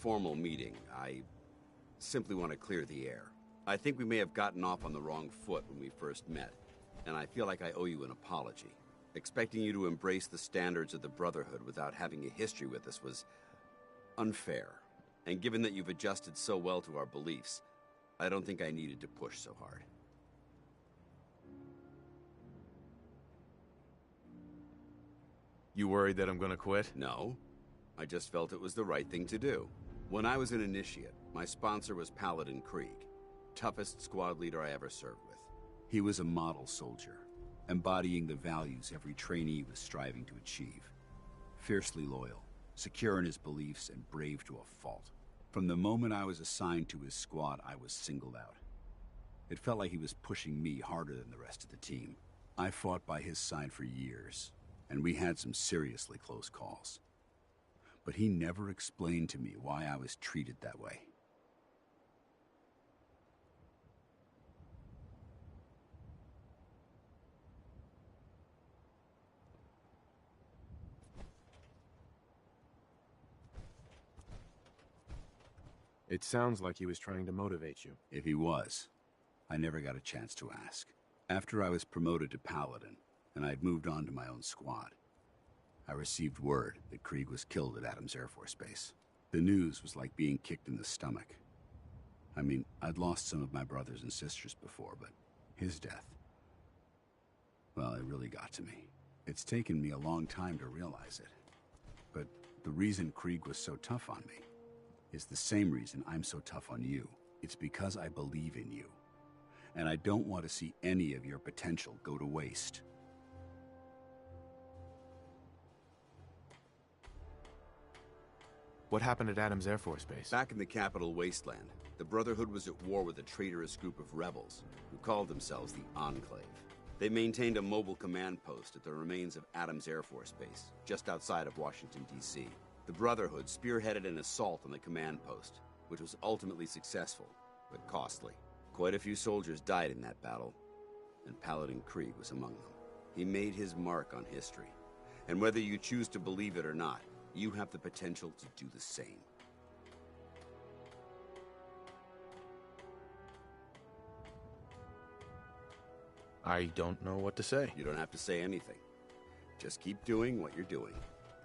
formal meeting. I simply want to clear the air. I think we may have gotten off on the wrong foot when we first met, and I feel like I owe you an apology. Expecting you to embrace the standards of the Brotherhood without having a history with us was unfair. And given that you've adjusted so well to our beliefs, I don't think I needed to push so hard. You worried that I'm gonna quit? No. I just felt it was the right thing to do. When I was an initiate, my sponsor was Paladin Krieg, toughest squad leader I ever served with. He was a model soldier, embodying the values every trainee was striving to achieve. Fiercely loyal, secure in his beliefs, and brave to a fault. From the moment I was assigned to his squad, I was singled out. It felt like he was pushing me harder than the rest of the team. I fought by his side for years, and we had some seriously close calls. But he never explained to me why I was treated that way. It sounds like he was trying to motivate you. If he was, I never got a chance to ask. After I was promoted to Paladin, and I'd moved on to my own squad, I received word that Krieg was killed at Adams Air Force Base. The news was like being kicked in the stomach. I mean, I'd lost some of my brothers and sisters before, but his death, well, it really got to me. It's taken me a long time to realize it. But the reason Krieg was so tough on me is the same reason I'm so tough on you. It's because I believe in you. And I don't want to see any of your potential go to waste. What happened at Adams Air Force Base? Back in the capital wasteland, the Brotherhood was at war with a traitorous group of rebels who called themselves the Enclave. They maintained a mobile command post at the remains of Adams Air Force Base, just outside of Washington, D.C. The Brotherhood spearheaded an assault on the command post, which was ultimately successful, but costly. Quite a few soldiers died in that battle, and Paladin Krieg was among them. He made his mark on history, and whether you choose to believe it or not, you have the potential to do the same. I don't know what to say. You don't have to say anything. Just keep doing what you're doing.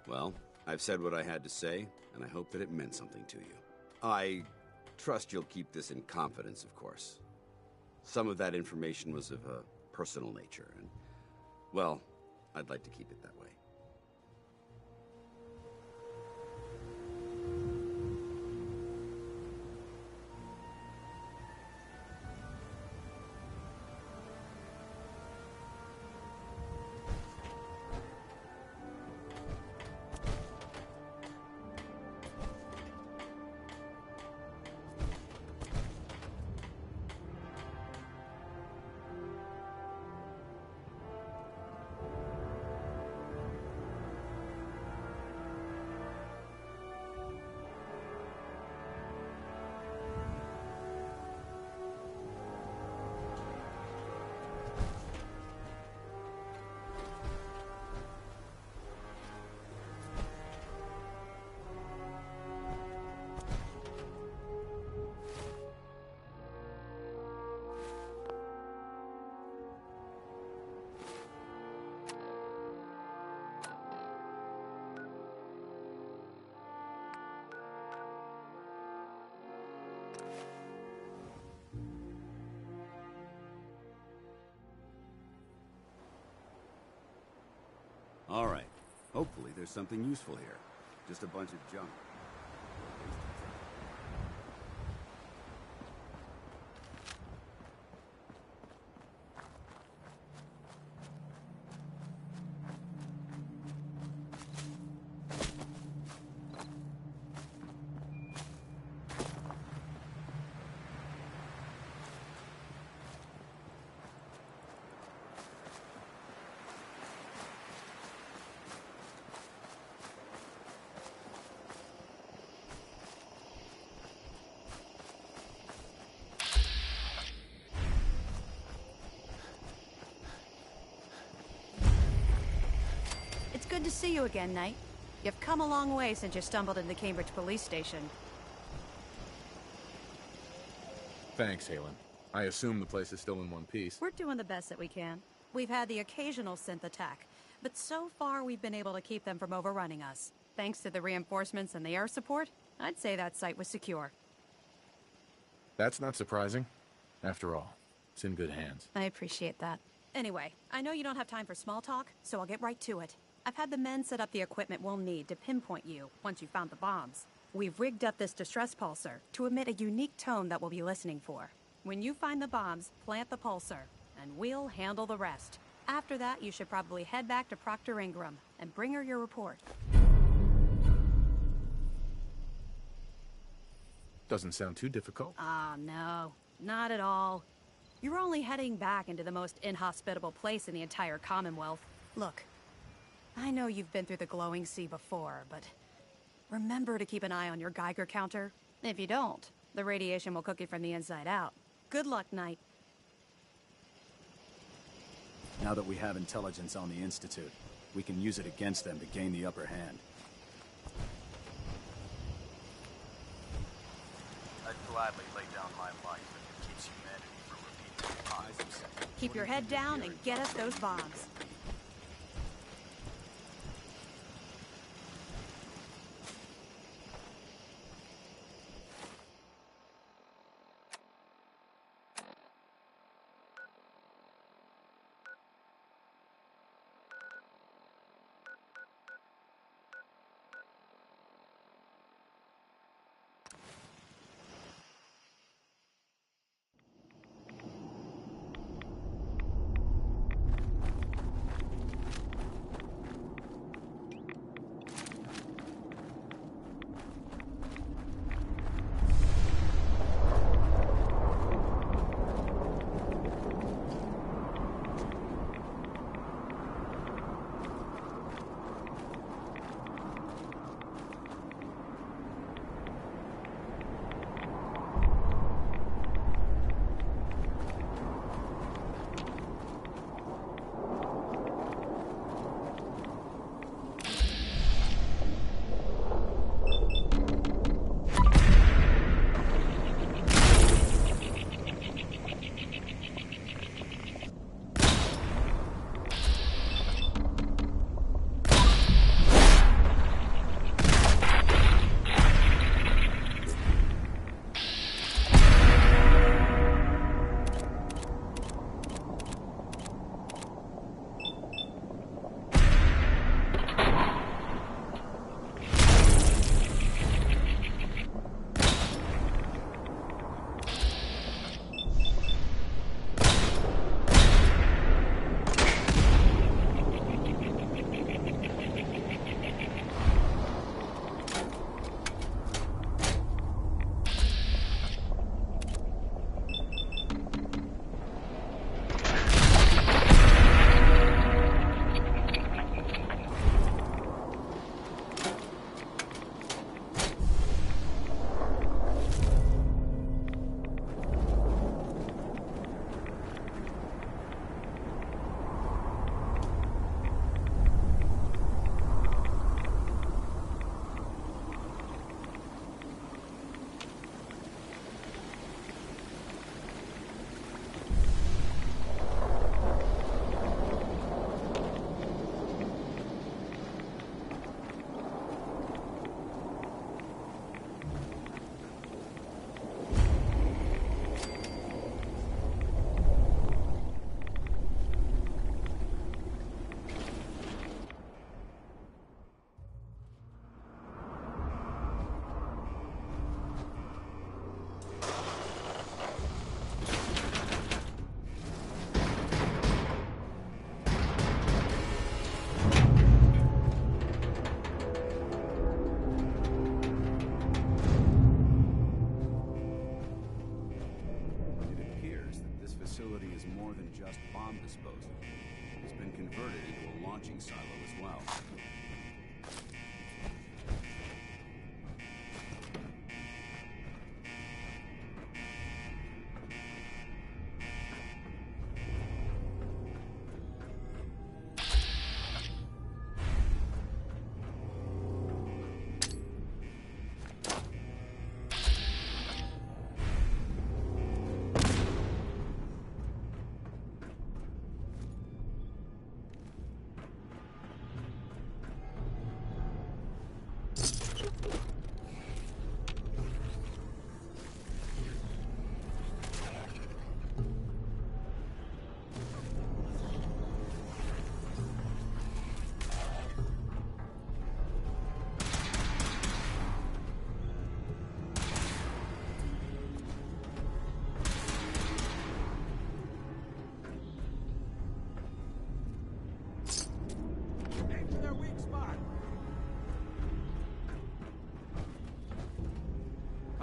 Well, I've said what I had to say, and I hope that it meant something to you. I trust you'll keep this in confidence, of course. Some of that information was of a personal nature, and, well, I'd like to keep it that way. All right. Hopefully there's something useful here. Just a bunch of junk. Good to see you again, Knight. You've come a long way since you stumbled into Cambridge Police Station. Thanks, Halen. I assume the place is still in one piece. We're doing the best that we can. We've had the occasional synth attack, but so far we've been able to keep them from overrunning us. Thanks to the reinforcements and the air support, I'd say that site was secure. That's not surprising. After all, it's in good hands. I appreciate that. Anyway, I know you don't have time for small talk, so I'll get right to it. I've had the men set up the equipment we'll need to pinpoint you once you've found the bombs. We've rigged up this distress pulsar to emit a unique tone that we'll be listening for. When you find the bombs, plant the pulsar, and we'll handle the rest. After that, you should probably head back to Proctor Ingram and bring her your report. Doesn't sound too difficult. Ah, no. Not at all. You're only heading back into the most inhospitable place in the entire Commonwealth. Look, I know you've been through the glowing sea before, but remember to keep an eye on your Geiger counter. If you don't, the radiation will cook you from the inside out. Good luck, Knight. Now that we have intelligence on the Institute, we can use it against them to gain the upper hand. I'd gladly lay down my life if it keeps humanity from repeating the lies of Satan. Keep your head down and get us those bombs.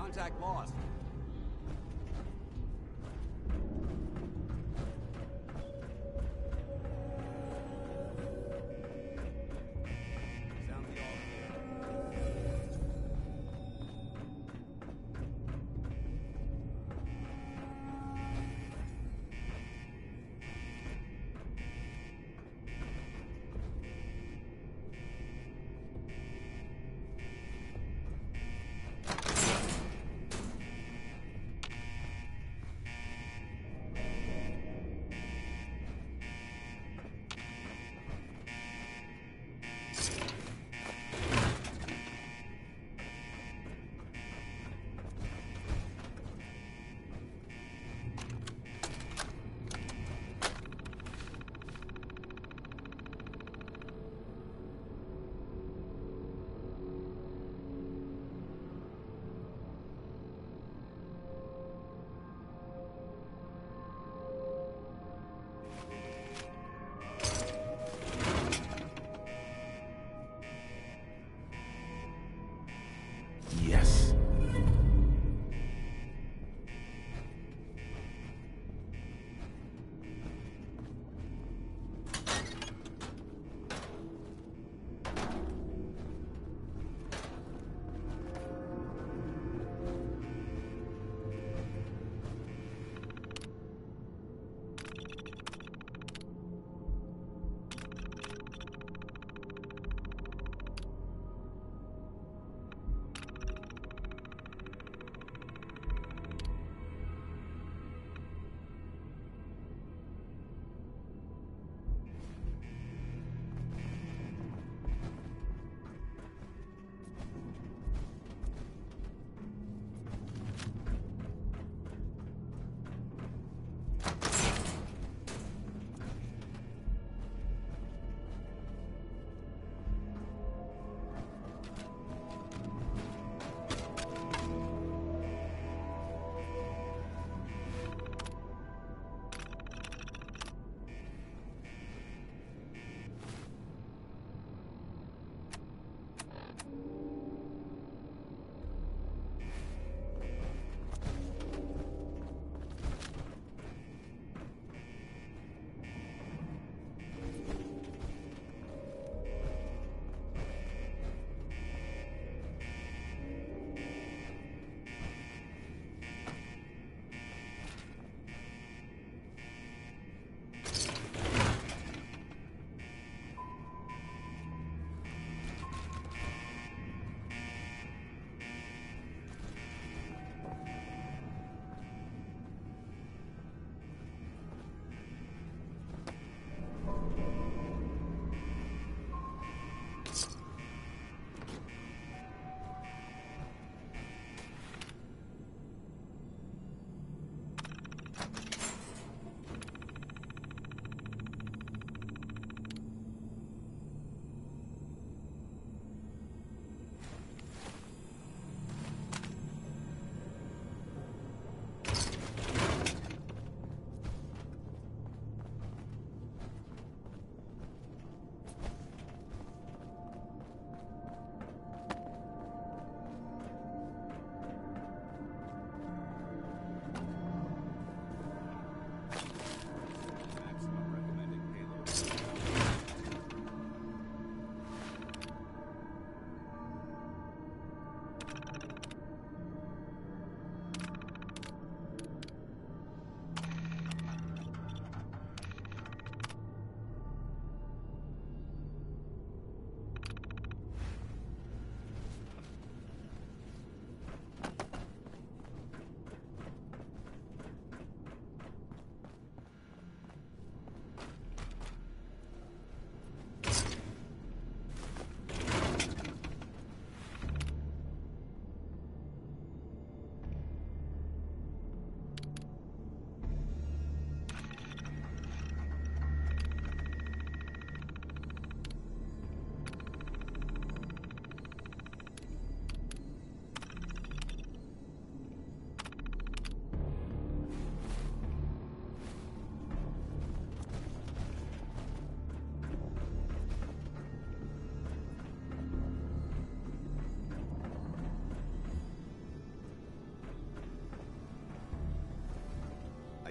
Contact lost. Sound the all clear.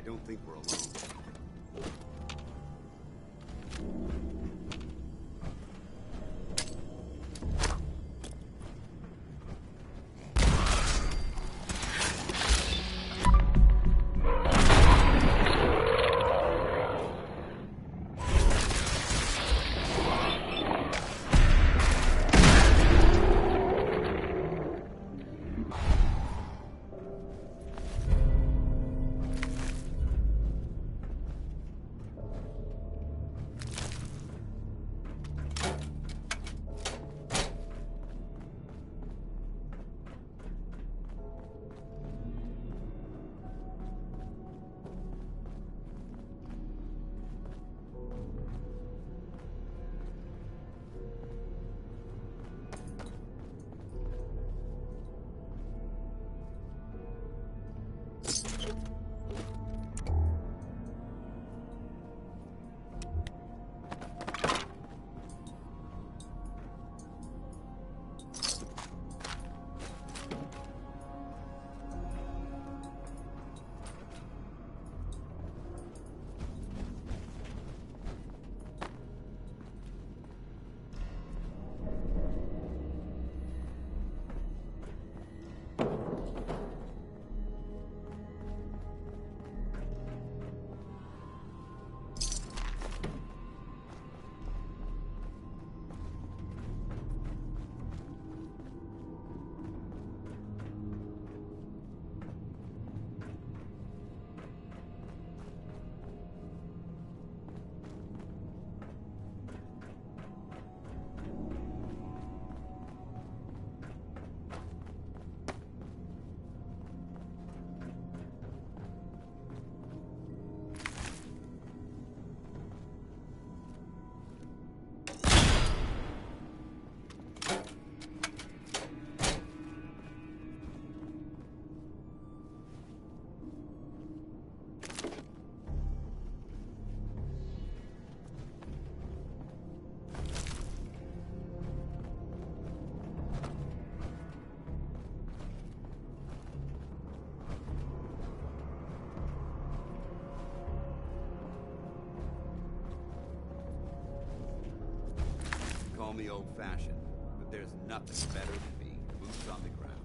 don't think we're alone. Call me old-fashioned, but there's nothing better than being boots on the ground.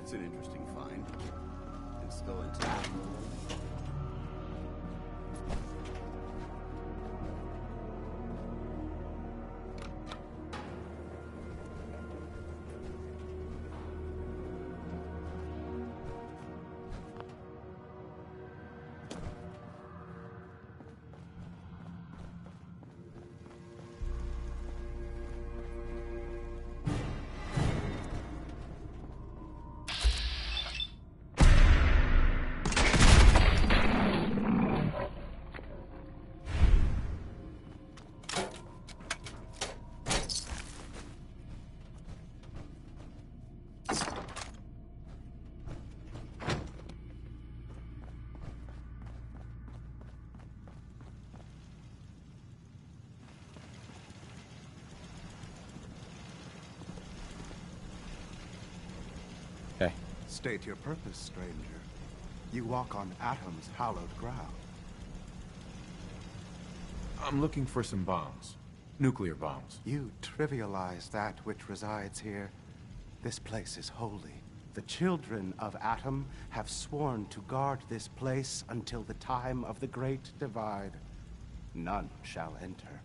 It's an interesting find. And still intact. Hey. State your purpose, stranger. You walk on Atom's hallowed ground. I'm looking for some bombs. Nuclear bombs. You trivialize that which resides here. This place is holy. The children of Atom have sworn to guard this place until the time of the Great Divide. None shall enter.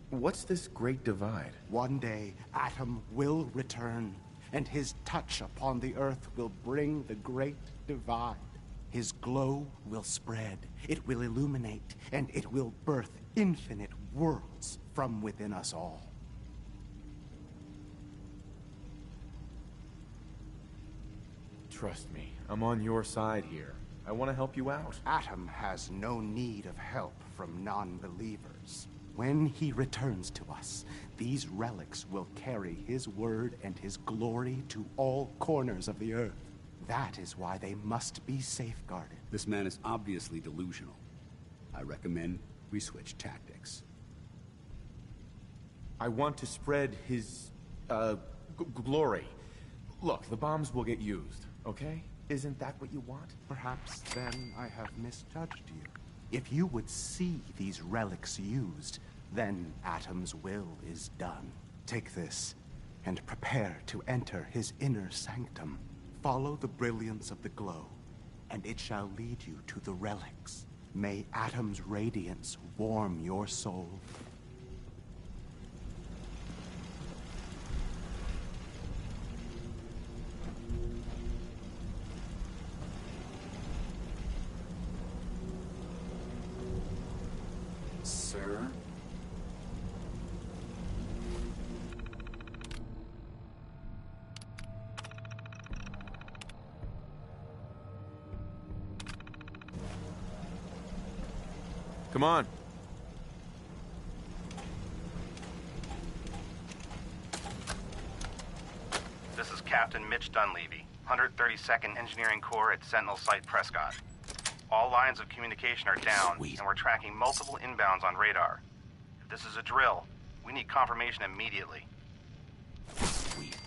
What's this Great Divide? One day, Atom will return, and his touch upon the Earth will bring the Great Divide. His glow will spread, it will illuminate, and it will birth infinite worlds from within us all. Trust me, I'm on your side here. I want to help you out. Atom has no need of help from non-believers. When he returns to us, these relics will carry his word and his glory to all corners of the Earth. That is why they must be safeguarded. This man is obviously delusional. I recommend we switch tactics. I want to spread his, glory. Look, the bombs will get used, okay? Isn't that what you want? Perhaps then I have misjudged you. If you would see these relics used, then Atom's will is done. Take this, and prepare to enter his inner sanctum. Follow the brilliance of the glow, and it shall lead you to the relics. May Atom's radiance warm your soul. Sir? Come on. This is Captain Mitch Dunleavy, 132nd Engineering Corps at Sentinel Site Prescott. All lines of communication are down, and we're tracking multiple inbounds on radar. If this is a drill, we need confirmation immediately. Sweet.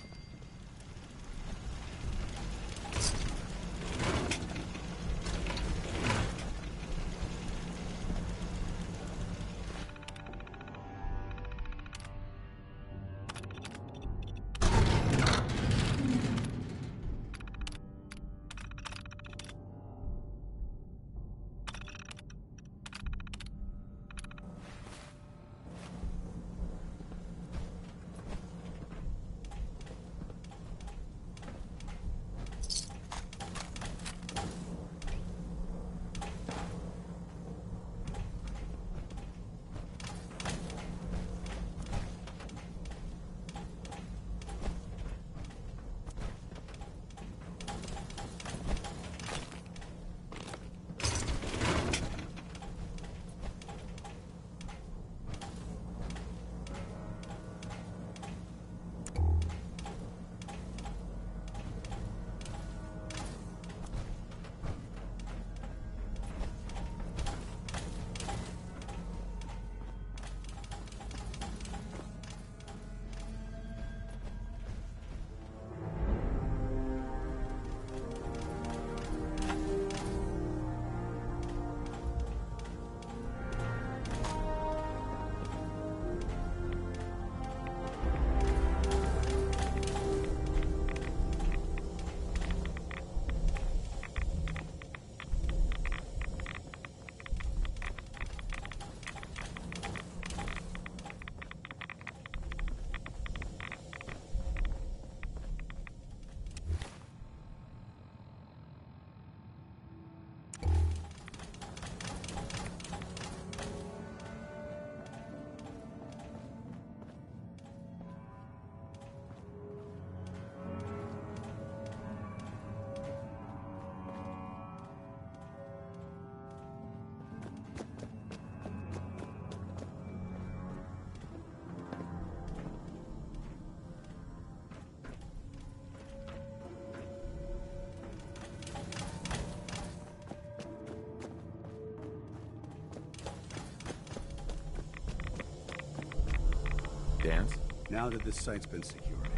dance? Now that this site's been secured,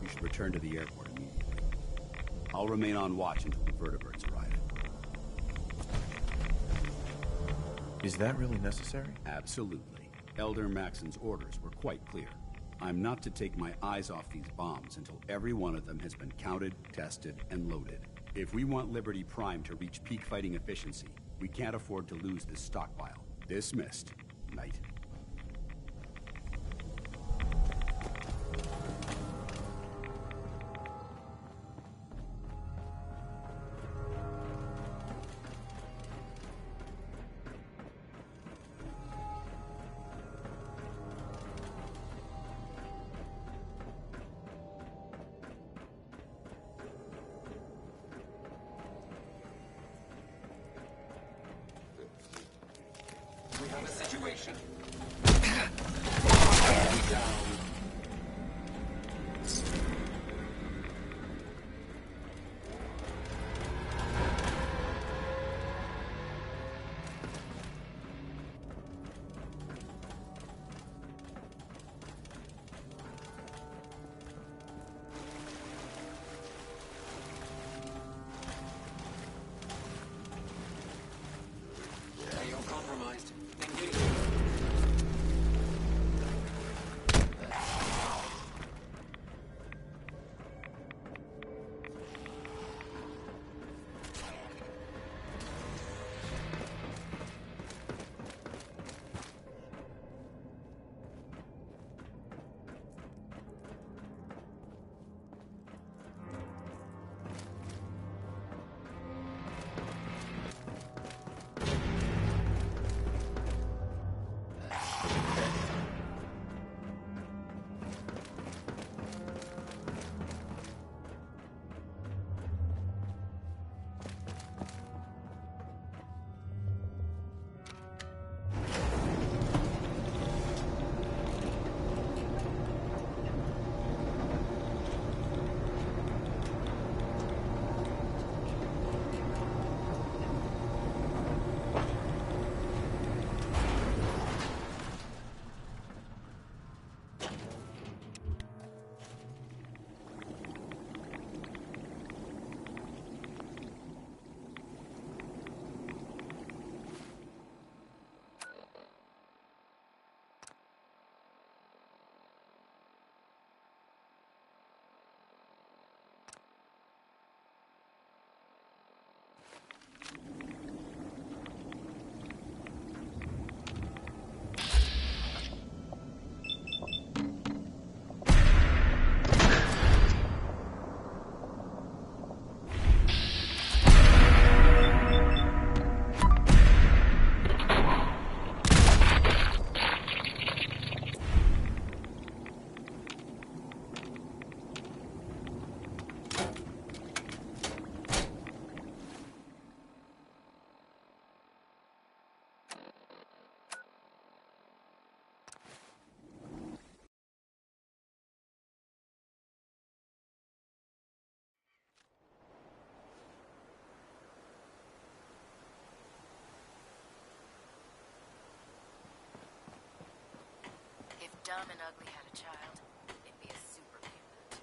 you should return to the airport immediately. I'll remain on watch until the vertibirds arrive. Is that really necessary? Absolutely. Elder Maxon's orders were quite clear. I'm not to take my eyes off these bombs until every one of them has been counted, tested, and loaded. If we want Liberty Prime to reach peak fighting efficiency, we can't afford to lose this stockpile. Dismissed, Knight. We have a situation. Compromised. Engage. If Dumb and Ugly had a child, it'd be a super mutant.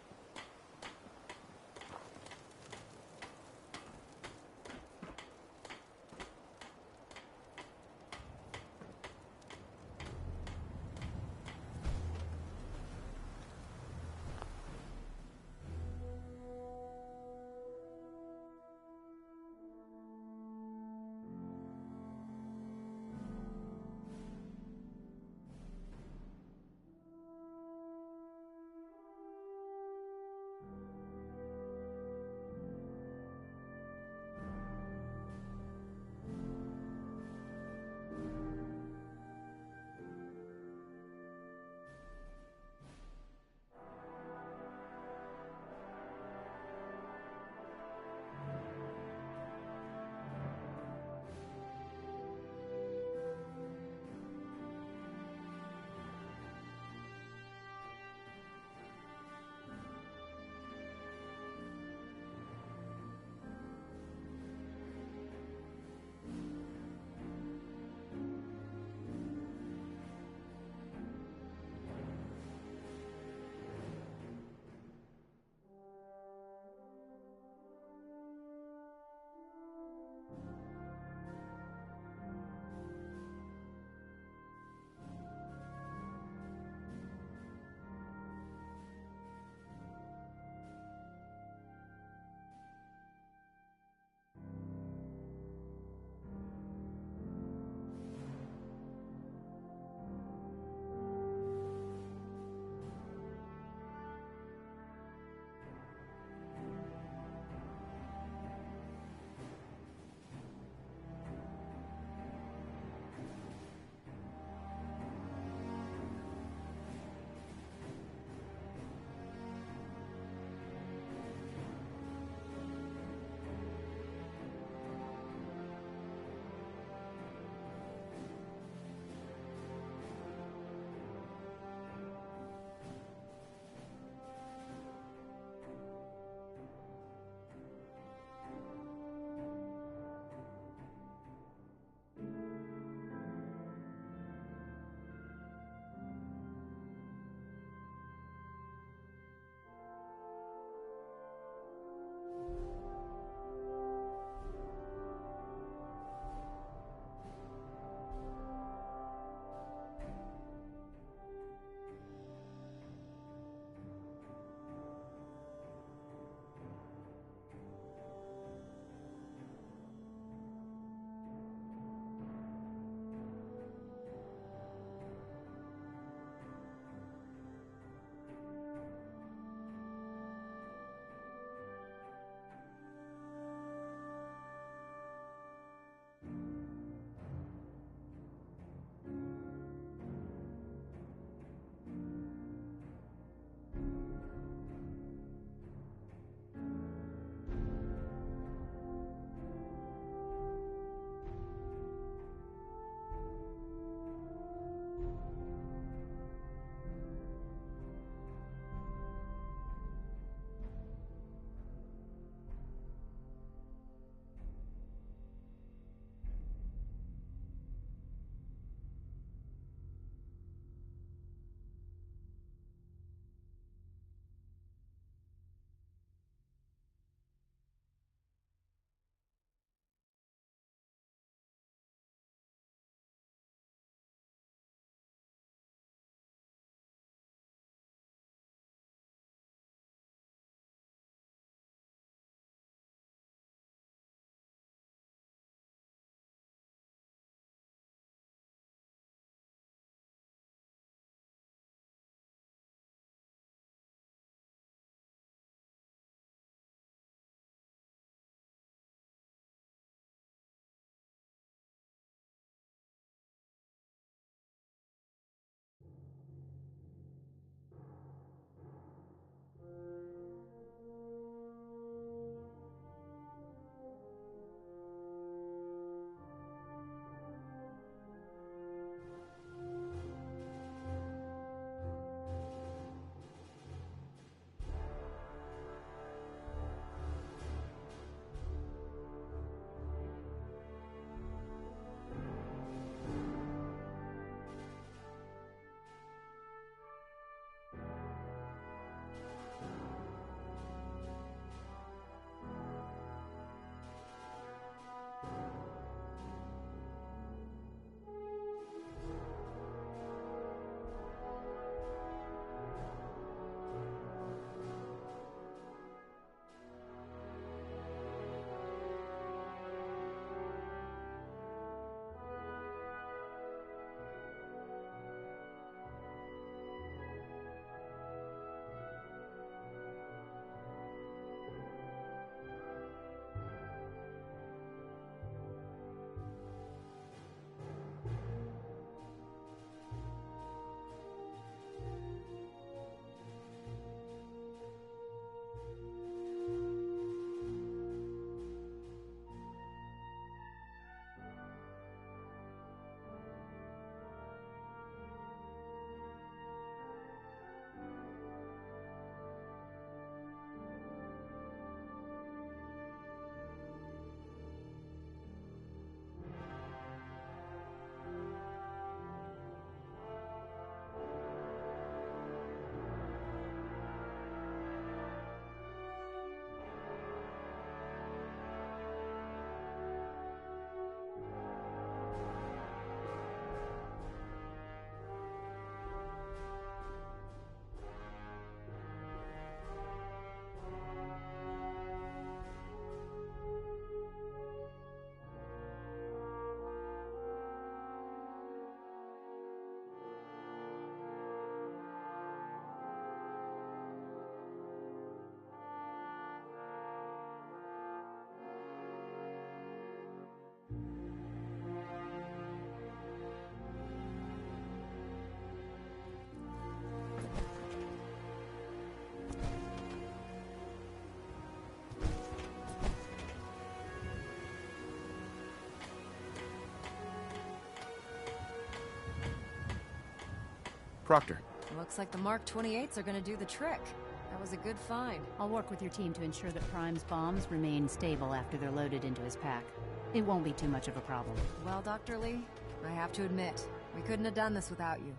Proctor. Looks like the Mark 28s are gonna do the trick. That was a good find. I'll work with your team to ensure that Prime's bombs remain stable after they're loaded into his pack. It won't be too much of a problem. Well, Dr. Lee, I have to admit, we couldn't have done this without you.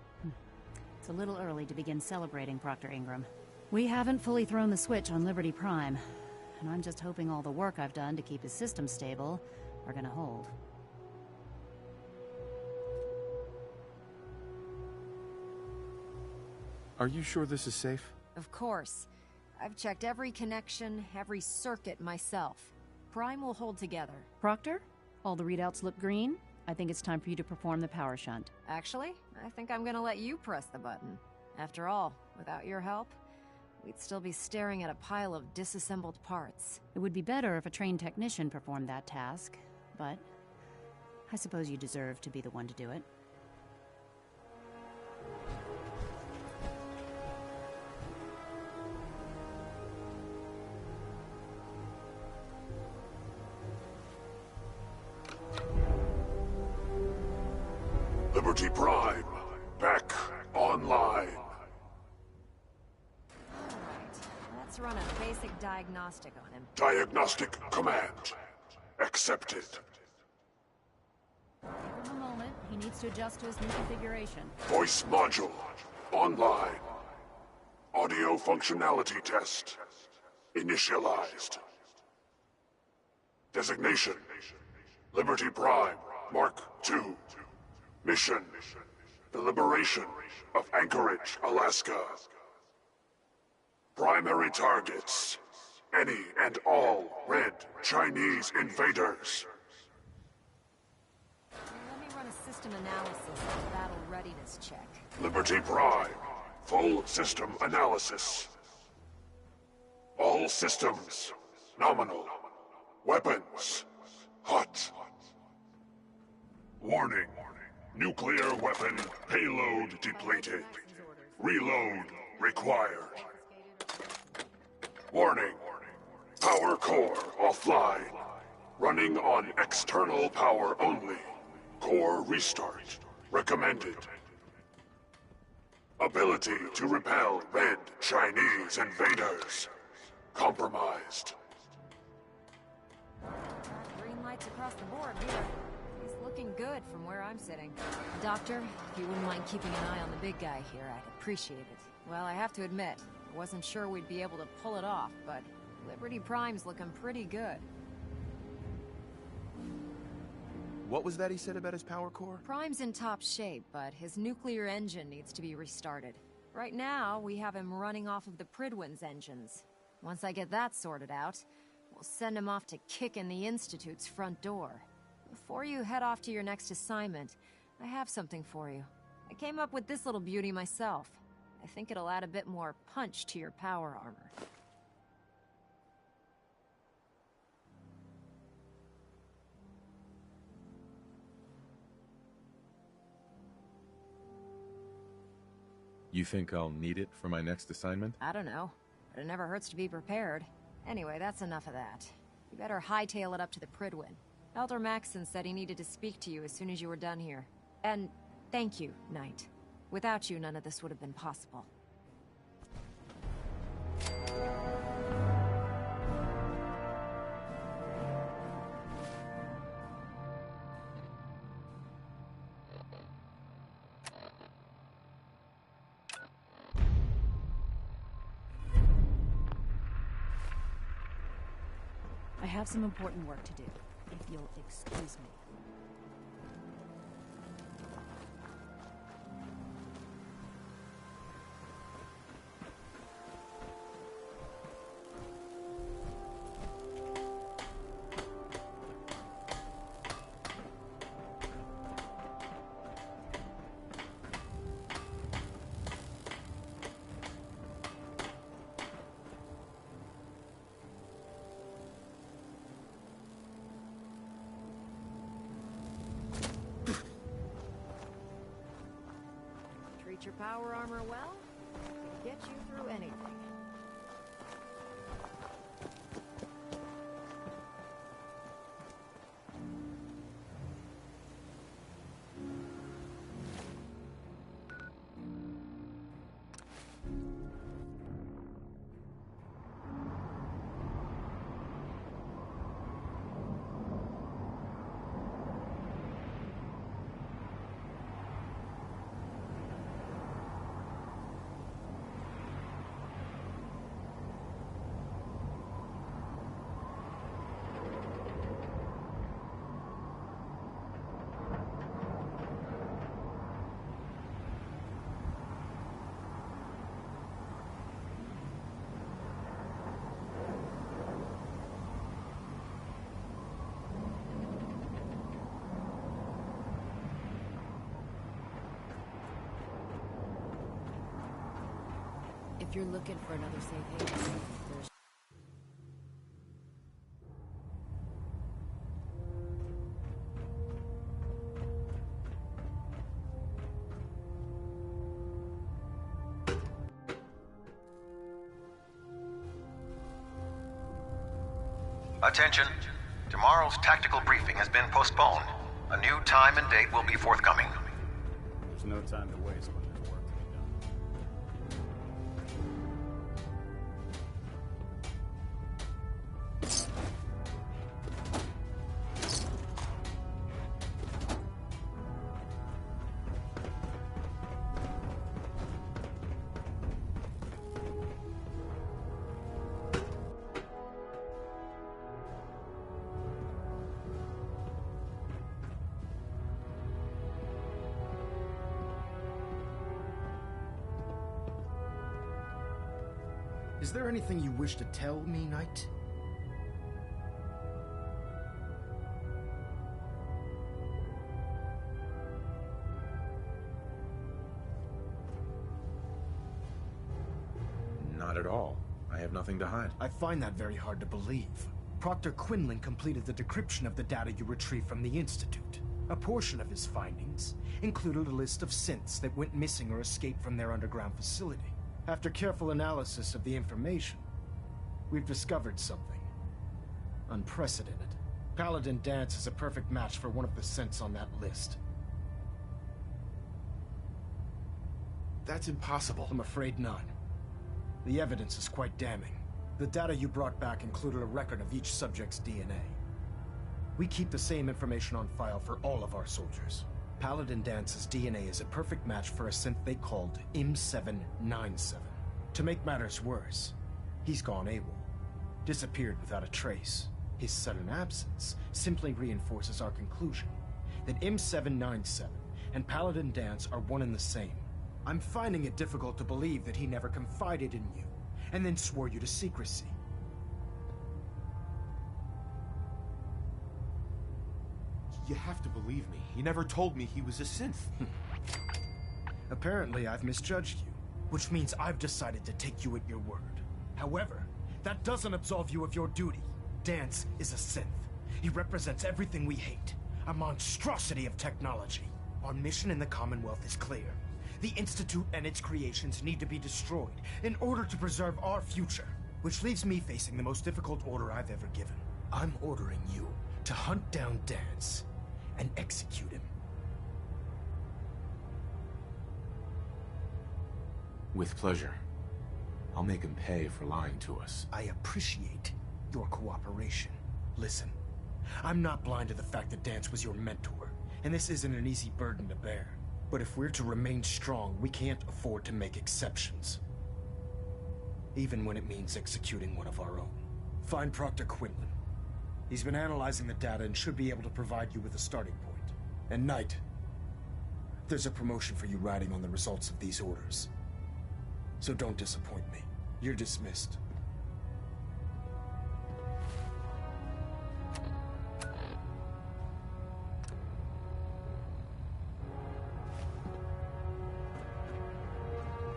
It's a little early to begin celebrating, Proctor Ingram. We haven't fully thrown the switch on Liberty Prime, and I'm just hoping all the work I've done to keep his system stable are gonna hold. Are you sure this is safe? Of course. I've checked every connection, every circuit myself. Prime will hold together. Proctor, all the readouts look green. I think it's time for you to perform the power shunt. Actually, I think I'm gonna let you press the button. After all, without your help, we'd still be staring at a pile of disassembled parts. It would be better if a trained technician performed that task, but I suppose you deserve to be the one to do it. Liberty Prime, back online. Alright, let's run a basic diagnostic on him. Diagnostic command accepted. Give him a moment. He needs to adjust to his new configuration. Voice module online. Audio functionality test initialized. Designation: Liberty Prime Mark II. Mission: the liberation of Anchorage, Alaska. Primary targets: any and all red Chinese invaders. Let me run a system analysis and a battle readiness check. Liberty Prime, full system analysis. All systems nominal. Weapons hot. Warning. Nuclear weapon payload depleted. Reload required. Warning. Power core offline. Running on external power only. Core restart recommended. Ability to repel red Chinese invaders compromised. Green lights across the board here. He's looking good from where I'm sitting. Doctor, if you wouldn't mind keeping an eye on the big guy here, I'd appreciate it. Well, I have to admit, I wasn't sure we'd be able to pull it off, but Liberty Prime's looking pretty good. What was that he said about his power core? Prime's in top shape, but his nuclear engine needs to be restarted. Right now, we have him running off of the Prydwen's engines. Once I get that sorted out, we'll send him off to kick in the Institute's front door. Before you head off to your next assignment, I have something for you. I came up with this little beauty myself. I think it'll add a bit more punch to your power armor. You think I'll need it for my next assignment? I don't know, but it never hurts to be prepared. Anyway, that's enough of that. You better hightail it up to the Prydwen. Elder Maxson said he needed to speak to you as soon as you were done here. And thank you, Knight. Without you, none of this would have been possible. I have some important work to do, if you'll excuse me. Treat your power armor well, it'll get you through anything. If you're looking for another safe haven, there's... Attention. Tomorrow's tactical briefing has been postponed. A new time and date will be forthcoming. There's no time to waste when there's work to be done. Is there anything you wish to tell me, Knight? Not at all. I have nothing to hide. I find that very hard to believe. Proctor Quinlan completed the decryption of the data you retrieved from the Institute. A portion of his findings included a list of synths that went missing or escaped from their underground facility. After careful analysis of the information, we've discovered something unprecedented. Paladin Danse is a perfect match for one of the synths on that list. That's impossible. I'm afraid not. The evidence is quite damning. The data you brought back included a record of each subject's DNA. We keep the same information on file for all of our soldiers. Paladin Danse's DNA is a perfect match for a synth they called M797. To make matters worse, he's gone AWOL. Disappeared without a trace. His sudden absence simply reinforces our conclusion that M797 and Paladin Danse are one and the same. I'm finding it difficult to believe that he never confided in you, and then swore you to secrecy. You have to believe me. He never told me he was a synth. Apparently, I've misjudged you, which means I've decided to take you at your word. However, that doesn't absolve you of your duty. Danse is a synth. He represents everything we hate, a monstrosity of technology. Our mission in the Commonwealth is clear. The Institute and its creations need to be destroyed in order to preserve our future, which leaves me facing the most difficult order I've ever given. I'm ordering you to hunt down Danse and execute him. With pleasure. I'll make him pay for lying to us. I appreciate your cooperation. Listen, I'm not blind to the fact that Danse was your mentor, and this isn't an easy burden to bear. But if we're to remain strong, we can't afford to make exceptions. Even when it means executing one of our own. Find Proctor Quinlan. He's been analyzing the data and should be able to provide you with a starting point. And Knight, there's a promotion for you riding on the results of these orders. So don't disappoint me. You're dismissed.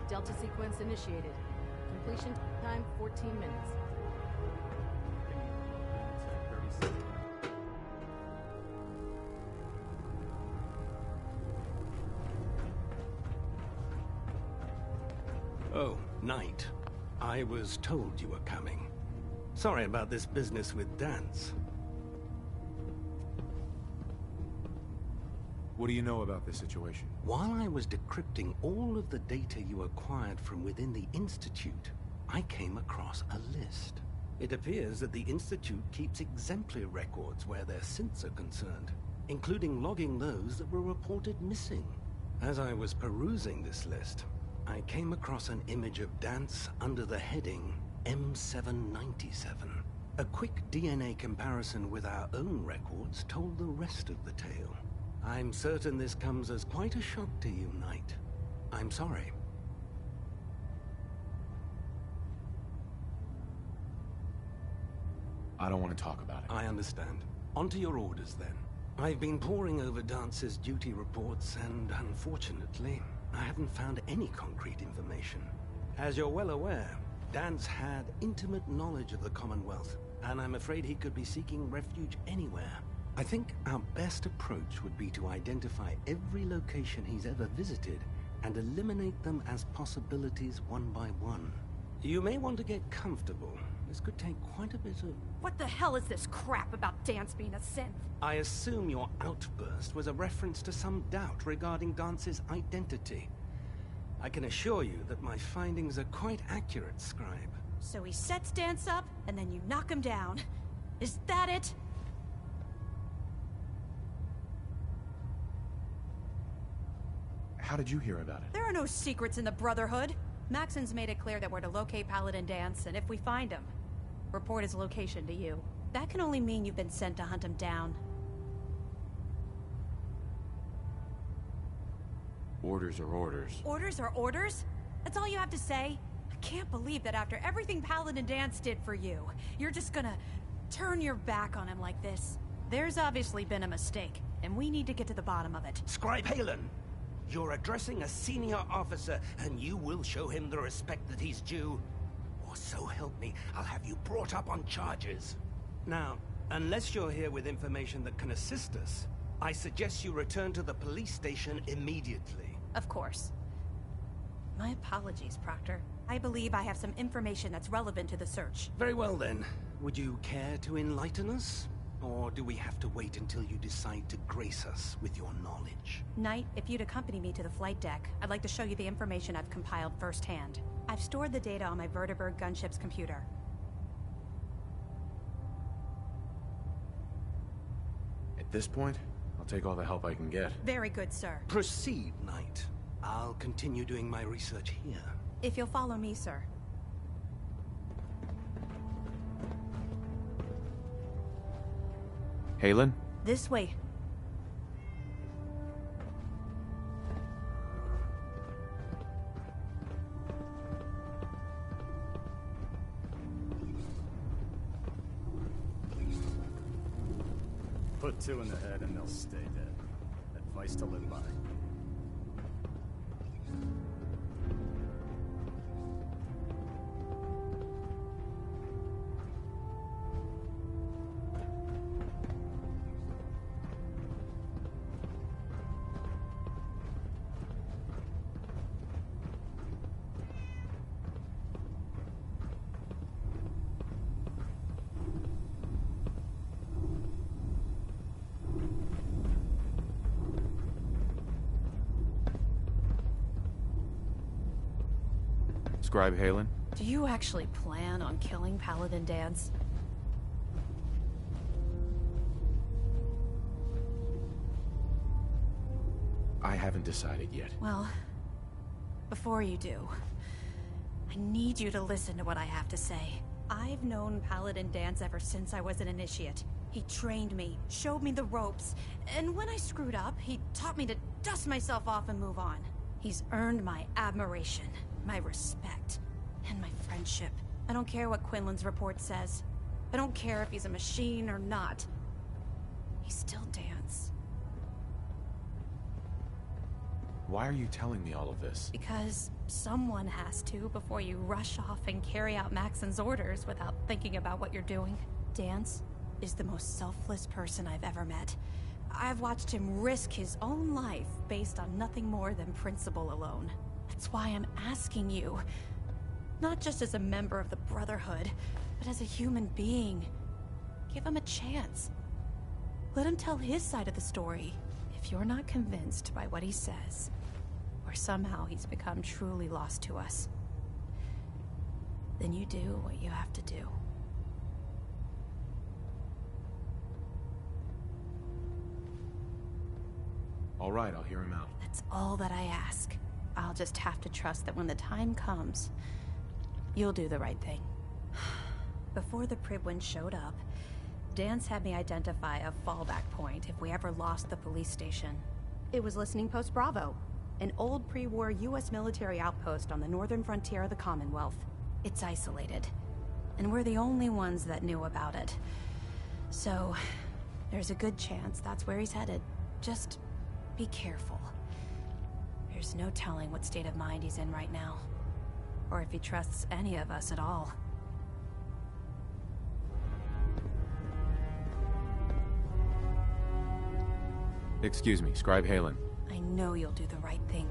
Delta sequence initiated. Completion time 14 minutes. Oh, Knight. I was told you were coming. Sorry about this business with Danse. What do you know about this situation? While I was decrypting all of the data you acquired from within the Institute, I came across a list. It appears that the Institute keeps exemplary records where their synths are concerned, including logging those that were reported missing. As I was perusing this list, I came across an image of Danse under the heading M797. A quick DNA comparison with our own records told the rest of the tale. I'm certain this comes as quite a shock to you, Knight. I'm sorry. I don't want to talk about it. I understand. On to your orders, then. I've been poring over Dance's duty reports, and unfortunately, I haven't found any concrete information. As you're well aware, Dance had intimate knowledge of the Commonwealth, and I'm afraid he could be seeking refuge anywhere. I think our best approach would be to identify every location he's ever visited and eliminate them as possibilities one by one. You may want to get comfortable. This could take quite a bit of... What the hell is this crap about Dance being a synth? I assume your outburst was a reference to some doubt regarding Dance's identity. I can assure you that my findings are quite accurate, Scribe. So he sets Dance up, and then you knock him down. Is that it? How did you hear about it? There are no secrets in the Brotherhood. Maxon's made it clear that we're to locate Paladin Dance, and if we find him, report his location to you. That can only mean you've been sent to hunt him down. Orders are orders. Orders are orders? That's all you have to say? I can't believe that after everything Paladin Dance did for you, you're just gonna turn your back on him like this. There's obviously been a mistake, and we need to get to the bottom of it. Scribe Halen! You're addressing a senior officer, and you will show him the respect that he's due. Or so help me, I'll have you brought up on charges. Now, unless you're here with information that can assist us, I suggest you return to the police station immediately. Of course. My apologies, Proctor. I believe I have some information that's relevant to the search. Very well then. Would you care to enlighten us? Or do we have to wait until you decide to grace us with your knowledge? Knight, if you'd accompany me to the flight deck, I'd like to show you the information I've compiled firsthand. I've stored the data on my Vertibird gunship's computer. At this point, I'll take all the help I can get. Very good, sir. Proceed, Knight. I'll continue doing my research here. If you'll follow me, sir. Halen? This way. Put two in the head and they'll stay dead. Advice to live by. Scribe Halen? Do you actually plan on killing Paladin Dance? I haven't decided yet. Well, before you do, I need you to listen to what I have to say. I've known Paladin Dance ever since I was an initiate. He trained me, showed me the ropes, and when I screwed up, he taught me to dust myself off and move on. He's earned my admiration, my respect, and my friendship. I don't care what Quinlan's report says. I don't care if he's a machine or not. He's still Dance. Why are you telling me all of this? Because someone has to before you rush off and carry out Maxon's orders without thinking about what you're doing. Dance is the most selfless person I've ever met. I've watched him risk his own life based on nothing more than principle alone. That's why I'm asking you. Not just as a member of the Brotherhood, but as a human being. Give him a chance. Let him tell his side of the story. If you're not convinced by what he says, or somehow he's become truly lost to us, then you do what you have to do. All right, I'll hear him out. That's all that I ask. I'll just have to trust that when the time comes, you'll do the right thing. Before the Prydwen showed up, Dance had me identify a fallback point if we ever lost the police station. It was Listening Post Bravo, an old pre-war US military outpost on the northern frontier of the Commonwealth. It's isolated, and we're the only ones that knew about it. So, there's a good chance that's where he's headed. Just be careful. There's no telling what state of mind he's in right now. or if he trusts any of us at all. Excuse me, Scribe Halen. I know you'll do the right thing.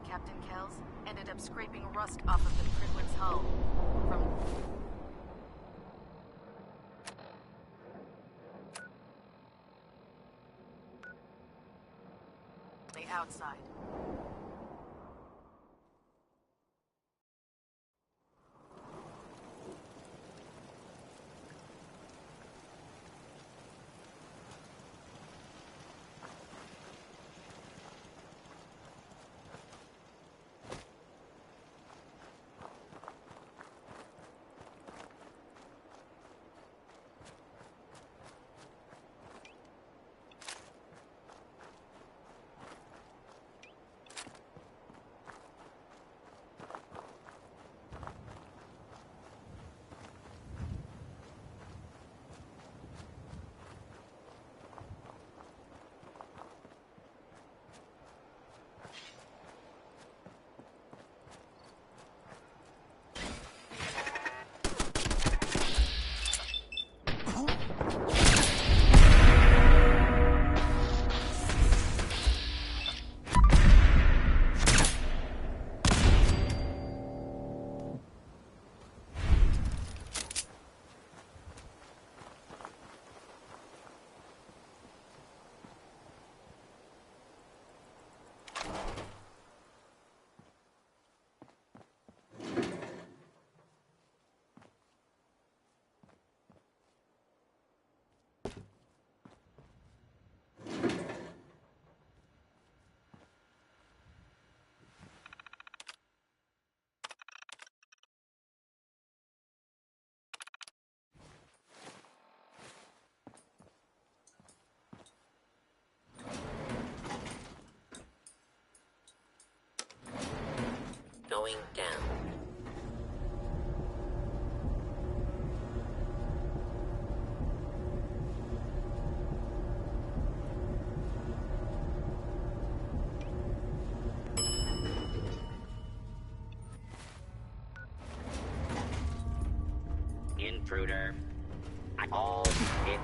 Captain Kells ended up scraping rust off of the Prydwen's hull. From the outside. Going down. Intruder. All it.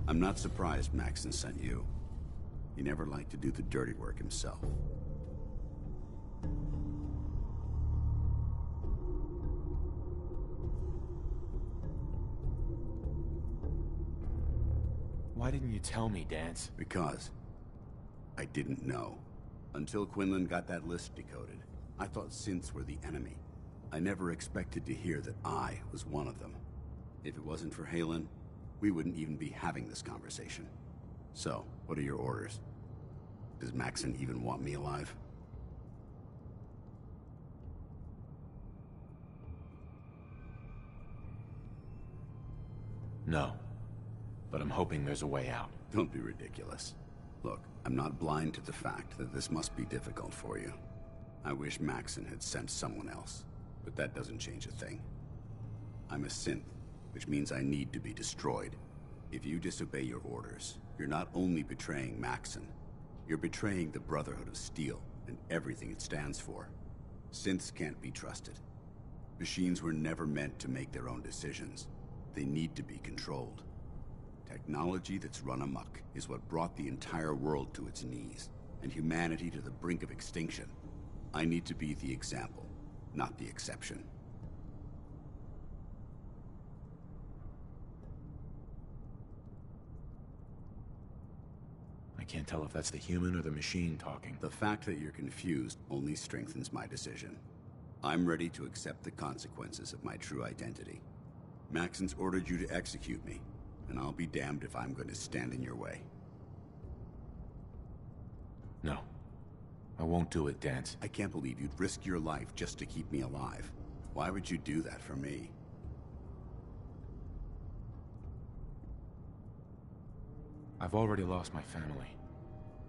I'm not surprised Maxon sent you. He never liked to do the dirty work himself. Why didn't you tell me, Danse? Because I didn't know. Until Quinlan got that list decoded, I thought synths were the enemy. I never expected to hear that I was one of them. If it wasn't for Haylen, we wouldn't even be having this conversation. So, what are your orders? Does Maxon even want me alive? No. But I'm hoping there's a way out. Don't be ridiculous. Look, I'm not blind to the fact that this must be difficult for you. I wish Maxon had sent someone else, but that doesn't change a thing. I'm a synth, which means I need to be destroyed. If you disobey your orders, you're not only betraying Maxon, you're betraying the Brotherhood of Steel and everything it stands for. Synths can't be trusted. Machines were never meant to make their own decisions. They need to be controlled. Technology that's run amok is what brought the entire world to its knees, and humanity to the brink of extinction. I need to be the example, not the exception. I can't tell if that's the human or the machine talking. The fact that you're confused only strengthens my decision. I'm ready to accept the consequences of my true identity. Maxon's ordered you to execute me, and I'll be damned if I'm going to stand in your way. No. I won't do it, Danse. I can't believe you'd risk your life just to keep me alive. Why would you do that for me? I've already lost my family.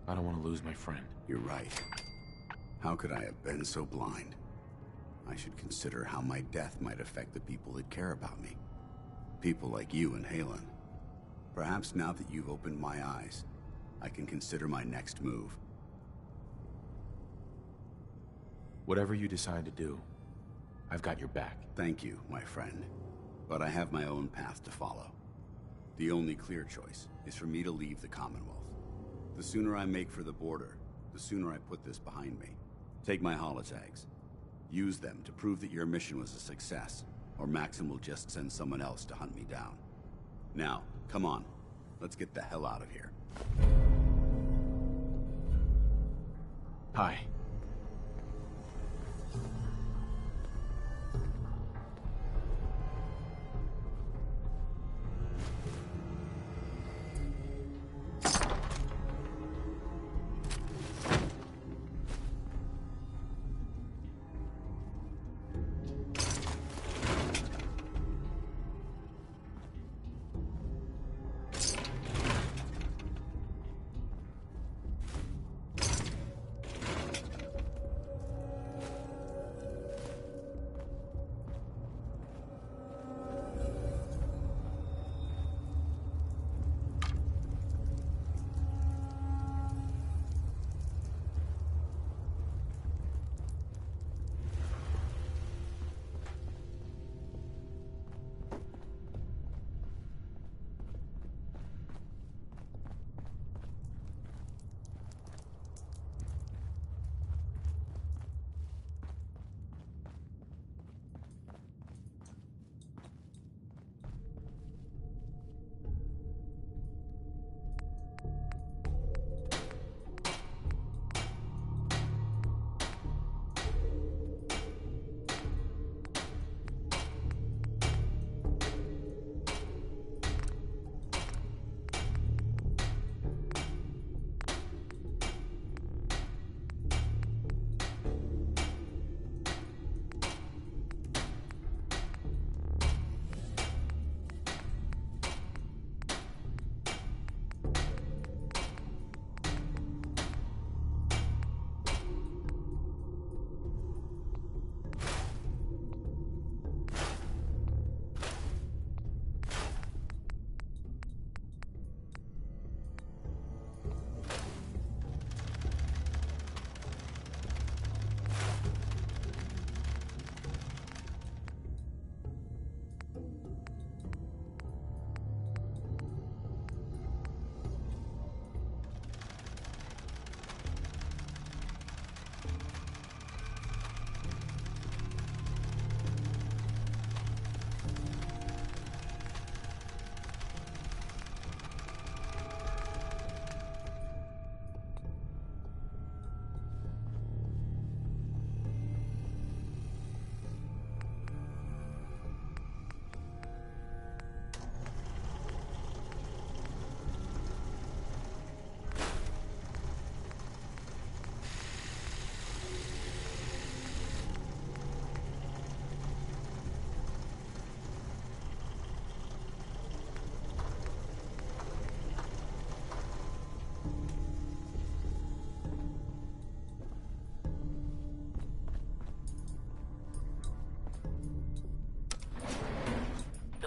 I don't want to lose my friend. You're right. How could I have been so blind? I should consider how my death might affect the people that care about me. People like you and Haylen. Perhaps now that you've opened my eyes, I can consider my next move. Whatever you decide to do, I've got your back. Thank you, my friend. But I have my own path to follow. The only clear choice is for me to leave the Commonwealth. The sooner I make for the border, the sooner I put this behind me. Take my holotags. Use them to prove that your mission was a success, or Maxon will just send someone else to hunt me down. Now, come on. Let's get the hell out of here. Hi.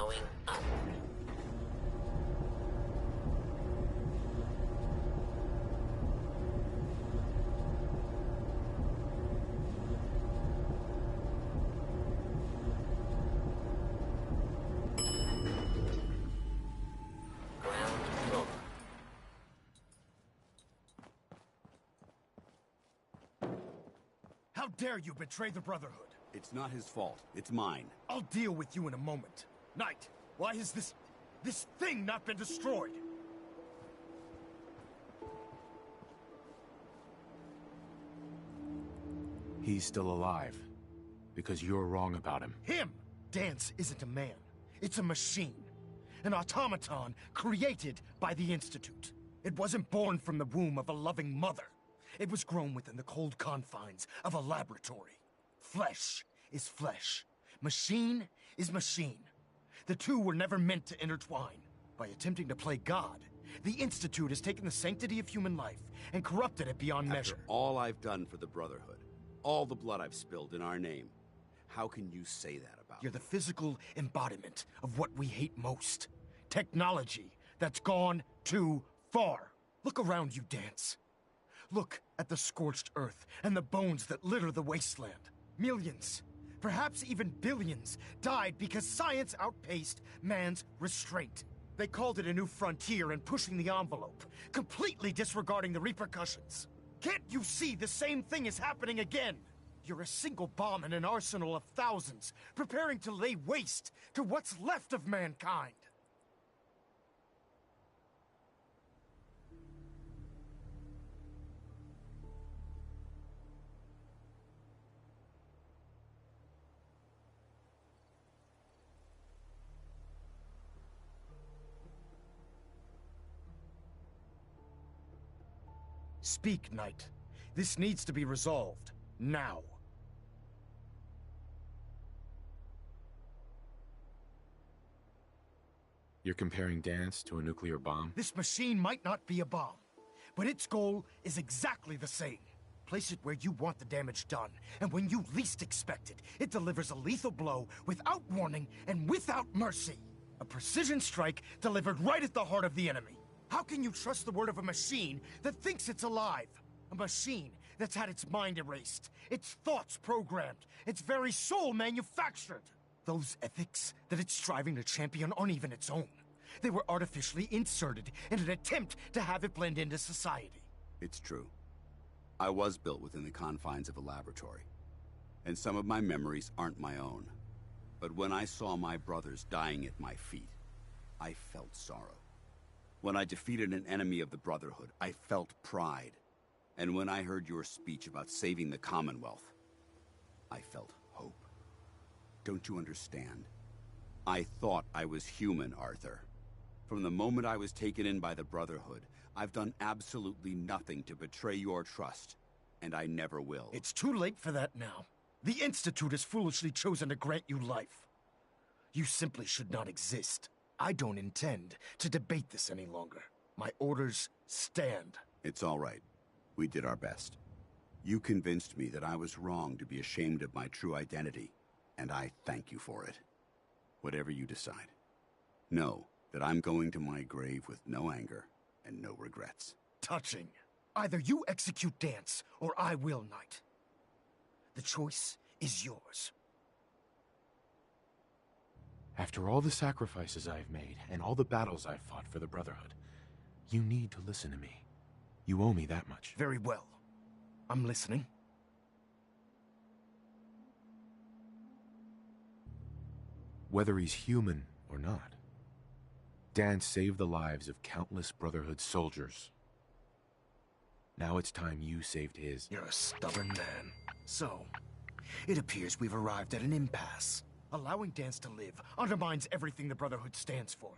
Going up. Ground floor. How dare you betray the Brotherhood? It's not his fault. It's mine. I'll deal with you in a moment. Knight, why has this thing not been destroyed? He's still alive. Because you're wrong about him. Him! Dance isn't a man. It's a machine. An automaton created by the Institute. It wasn't born from the womb of a loving mother. It was grown within the cold confines of a laboratory. Flesh is flesh. Machine is machine. The two were never meant to intertwine. By attempting to play God, the Institute has taken the sanctity of human life and corrupted it beyond measure. After all I've done for the Brotherhood, all the blood I've spilled in our name, how can you say that about You're the physical embodiment of what we hate most. Technology that's gone too far. Look around you, Dance. Look at the scorched earth and the bones that litter the wasteland. Millions, perhaps even billions, died because science outpaced man's restraint. They called it a new frontier and pushing the envelope, completely disregarding the repercussions. Can't you see the same thing is happening again? You're a single bomb in an arsenal of thousands, preparing to lay waste to what's left of mankind. Speak, Knight. This needs to be resolved. Now. You're comparing Dance to a nuclear bomb? This machine might not be a bomb, but its goal is exactly the same. Place it where you want the damage done, and when you least expect it, it delivers a lethal blow without warning and without mercy. A precision strike delivered right at the heart of the enemy. How can you trust the word of a machine that thinks it's alive? A machine that's had its mind erased, its thoughts programmed, its very soul manufactured. Those ethics that it's striving to champion aren't even its own. They were artificially inserted in an attempt to have it blend into society. It's true. I was built within the confines of a laboratory, and some of my memories aren't my own. But when I saw my brothers dying at my feet, I felt sorrow. When I defeated an enemy of the Brotherhood, I felt pride. And when I heard your speech about saving the Commonwealth, I felt hope. Don't you understand? I thought I was human, Arthur. From the moment I was taken in by the Brotherhood, I've done absolutely nothing to betray your trust, and I never will. It's too late for that now. The Institute has foolishly chosen to grant you life. You simply should not exist. I don't intend to debate this any longer. My orders stand. It's all right. We did our best. You convinced me that I was wrong to be ashamed of my true identity, and I thank you for it. Whatever you decide. Know that I'm going to my grave with no anger and no regrets. Touching. Either you execute Dance, or I will, Knight. The choice is yours. After all the sacrifices I've made, and all the battles I've fought for the Brotherhood, you need to listen to me. You owe me that much. Very well. I'm listening. Whether he's human or not, Dance saved the lives of countless Brotherhood soldiers. Now it's time you saved his. You're a stubborn man. So, it appears we've arrived at an impasse. Allowing Dance to live undermines everything the Brotherhood stands for.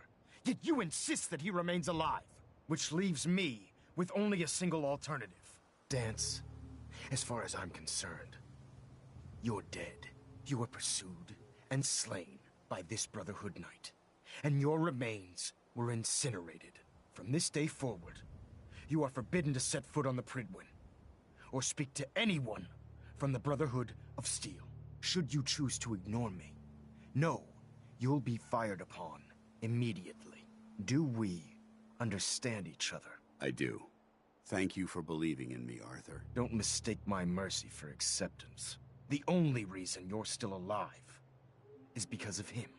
Yet you insist that he remains alive, which leaves me with only a single alternative. Dance, as far as I'm concerned, you're dead. You were pursued and slain by this Brotherhood Knight, and your remains were incinerated. From this day forward, you are forbidden to set foot on the Prydwen, or speak to anyone from the Brotherhood of Steel. Should you choose to ignore me, know you'll be fired upon immediately. Do we understand each other? I do. Thank you for believing in me, Arthur. Don't mistake my mercy for acceptance. The only reason you're still alive is because of him.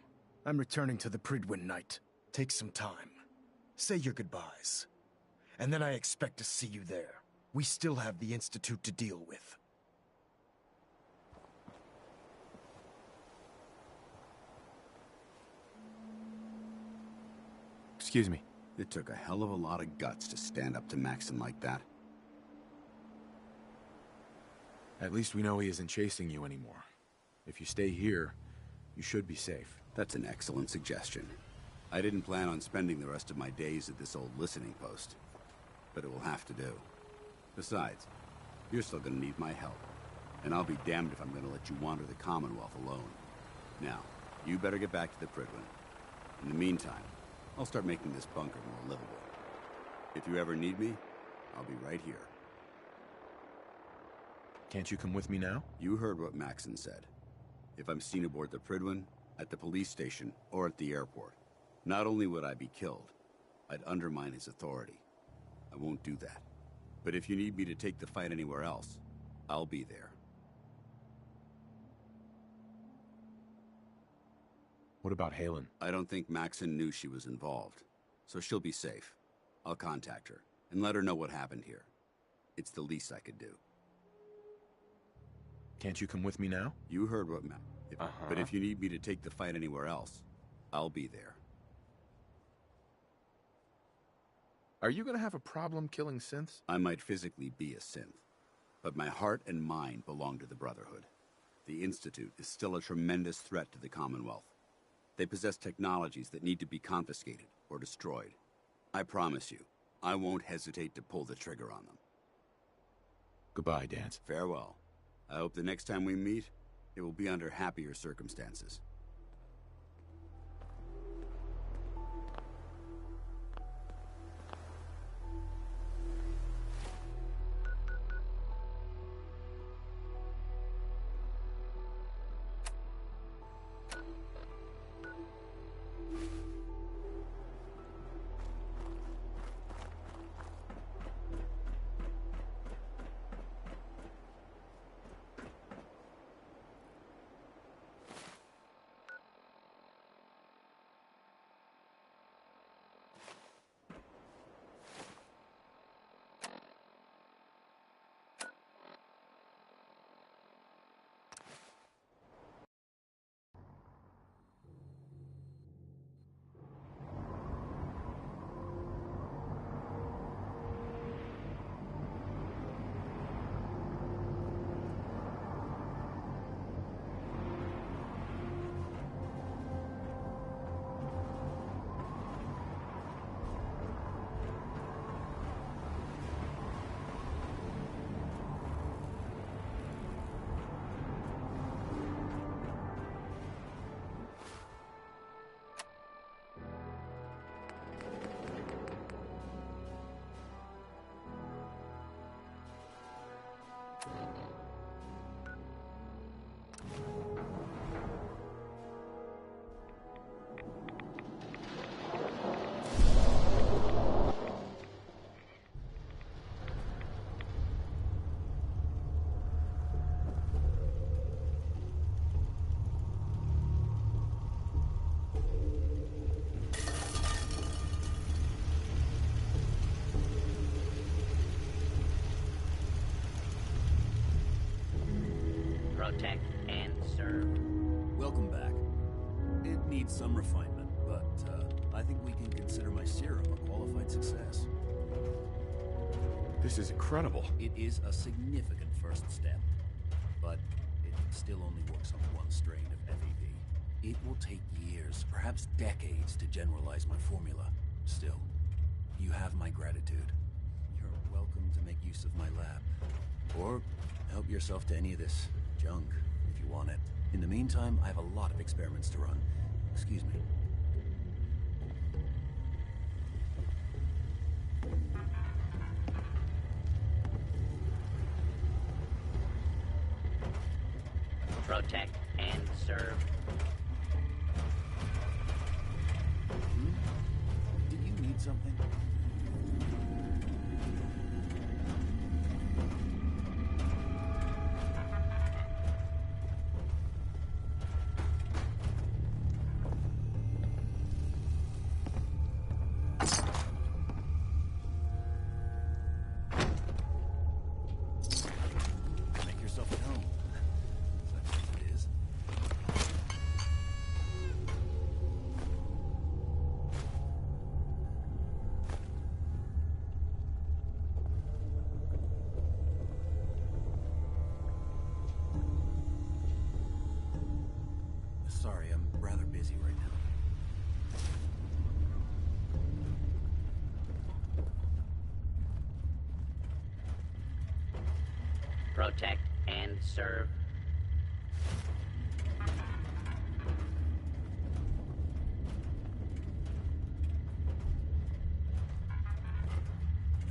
I'm returning to the Prydwen Night. Take some time. Say your goodbyes. And then I expect to see you there. We still have the Institute to deal with. Excuse me. It took a hell of a lot of guts to stand up to Maxon like that. At least we know he isn't chasing you anymore. If you stay here, you should be safe. That's an excellent suggestion. I didn't plan on spending the rest of my days at this old listening post, but it will have to do. Besides, you're still gonna need my help, and I'll be damned if I'm gonna let you wander the Commonwealth alone. Now, you better get back to the Prydwen. In the meantime, I'll start making this bunker more livable. If you ever need me, I'll be right here. Can't you come with me now? You heard what Maxon said. If I'm seen aboard the Prydwen, at the police station, or at the airport, not only would I be killed, I'd undermine his authority. I won't do that. But if you need me to take the fight anywhere else, I'll be there. What about Haylen? I don't think Maxon knew she was involved, so she'll be safe. I'll contact her, and let her know what happened here. It's the least I could do. Can't you come with me now? You heard what But if you need me to take the fight anywhere else, I'll be there. Are you gonna have a problem killing synths? I might physically be a synth, but my heart and mind belong to the Brotherhood. The Institute is still a tremendous threat to the Commonwealth. They possess technologies that need to be confiscated or destroyed. I promise you, I won't hesitate to pull the trigger on them. Goodbye, Danse. Farewell. I hope the next time we meet, it will be under happier circumstances. Protect and serve. Welcome back. It needs some refinement, but I think we can consider my serum a qualified success. This is incredible. It is a significant first step, but it still only works on one strain of FEV. It will take years, perhaps decades, to generalize my formula. Still, you have my gratitude. You're welcome to make use of my lab. Or help yourself to any of this junk, if you want it. In the meantime, I have a lot of experiments to run. Excuse me. Protect and serve. something? Make yourself at home. That's what it is. Sorry, I'm rather busy right now. Protect and serve.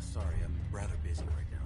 Sorry, I'm rather busy right now.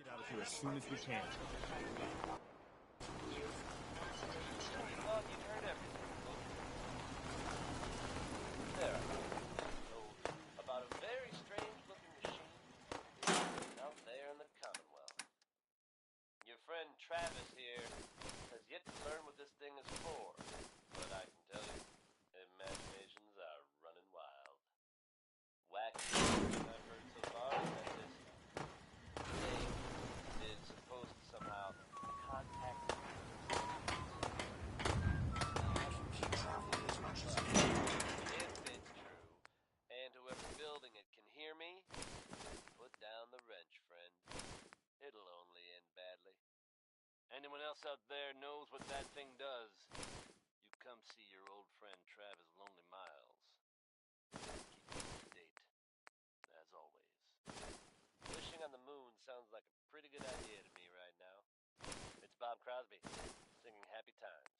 Get out of here as soon as we can. There. About a very strange-looking machine out there in the Commonwealth. Your friend Travis here has yet to learn what this thing is for, but I can tell you, imaginations are running wild. Wacky I've heard so far is that this thing is supposed to somehow contact you. If it's true, and whoever building it can hear me, put down the wrench, friend. It'll only end badly. Anyone else out there knows what that thing does, you come see your old friend Travis Lonely Miles. Keep you up to date, as always. Wishing on the moon sounds like a pretty good idea to me right now. It's Bob Crosby, singing Happy Times.